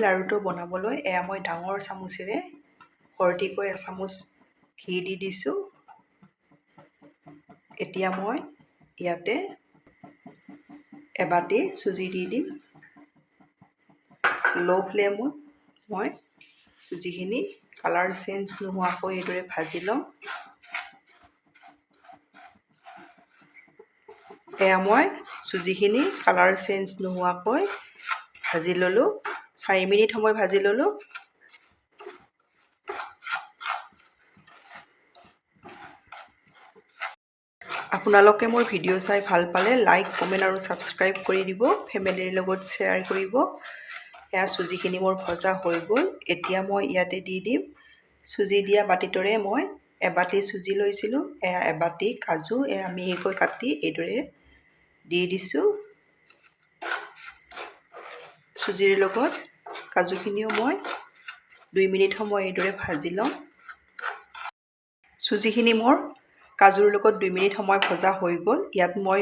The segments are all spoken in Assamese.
লাড়ুটো বনাবলৈ এয়া মই ডাঙৰ চামুচেৰে সৰটিকৈ এচামুচ ঘি দি দিছোঁ। এতিয়া মই ইয়াতে এবাটি চুজি দি দিম। ল' ফ্লেমত মই চুজিখিনি কালাৰ চেঞ্জ নোহোৱাকৈ এইদৰে ভাজি ল'ম। এয়া মই চুজিখিনি কালাৰ চেঞ্জ নোহোৱাকৈ ভাজি ল'লোঁ। 4 মিনিট সময় ভাজি ল'লোঁ। আপোনালোকে মোৰ ভিডিঅ' চাই ভাল পালে লাইক, কমেণ্ট আৰু ছাবস্ক্ৰাইব কৰি দিব। ফেমিলিৰ লগত শ্বেয়াৰ কৰিব। এয়া চুজিখিনি মোৰ ভজা হৈ গ'ল। এতিয়া মই ইয়াতে দি দিম চুজি দিয়া বাতিটোৰে মই এবাটি চুজি লৈছিলোঁ। এয়া এবাটি কাজু এয়া মিহিকৈ কাটি এইদৰে দি দিছোঁ। চুজিৰ লগত কাজুখিনিও মই 2 মিনিট সময় এইদৰে ভাজি ল'ম। চুজিখিনি মোৰ কাজুৰ লগত 2 মিনিট সময় ভজা হৈ গ'ল। ইয়াত মই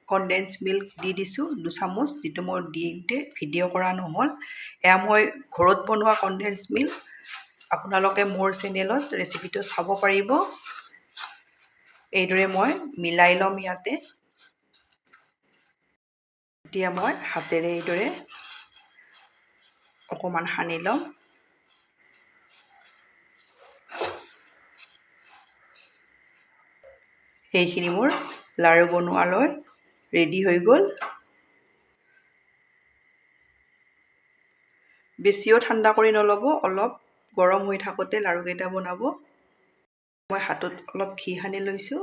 কনডেন্স মিল্ক দি দিছোঁ 2 চামুচ, যিটো মই দিওঁতে ভিডিঅ' কৰা নহ'ল। এয়া মই ঘৰত বনোৱা কনডেন্স মিল্ক। আপোনালোকে মোৰ চেনেলত ৰেচিপিটো চাব পাৰিব। এইদৰে মই মিলাই ল'ম ইয়াতে। এতিয়া মই হাতেৰে এইদৰে অকণমান সানি ল'ম। এইখিনি মোৰ লাড়ু বনোৱালৈ ৰেডি হৈ গ'ল। বেছিও ঠাণ্ডা কৰি নল'ব, অলপ গৰম হৈ থাকোঁতে লাড়ুকেইটা বনাব। মই হাতত অলপ ঘি সানি লৈছোঁ।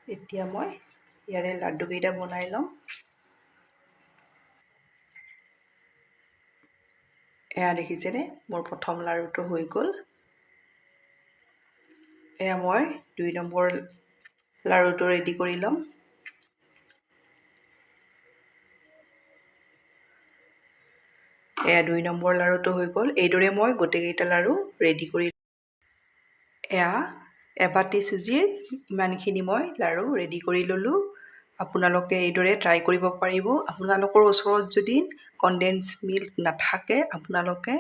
এতিয়া মই ইয়াৰে লাড্ডুকেইটা বনাই ল'ম। এয়া দেখিছেনে মোৰ প্ৰথম লাড়ুটো হৈ গ'ল। এয়া মই 2 নম্বৰ লাড়ুটো ৰেডি কৰি ল'ম। এয়া 2 নম্বৰ লাড়ুটো হৈ গ'ল। এইদৰে মই গোটেইকেইটা লাড়ু ৰেডি কৰি এয়া এবাটি চুজিৰ ইমানখিনি মই লাড়ু ৰেডি কৰি ল'লোঁ। আপোনালোকে এইদৰে ট্ৰাই কৰিব পাৰিব। আপোনালোকৰ ওচৰত যদি কনডেন্স মিল্ক নাথাকে, আপোনালোকে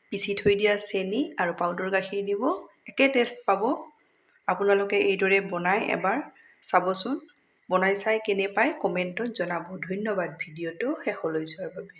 পিচি থৈ দিয়া চেনি আৰু পাউডাৰ গাখীৰ দিব, একে টেষ্ট পাব। আপোনালোকে এইদৰে বনাই এবাৰ চাবচোন। বনাই চাই কেনে পায় কমেণ্টত জনাব। ধন্যবাদ ভিডিঅ'টো শেষলৈ চোৱাৰ বাবে।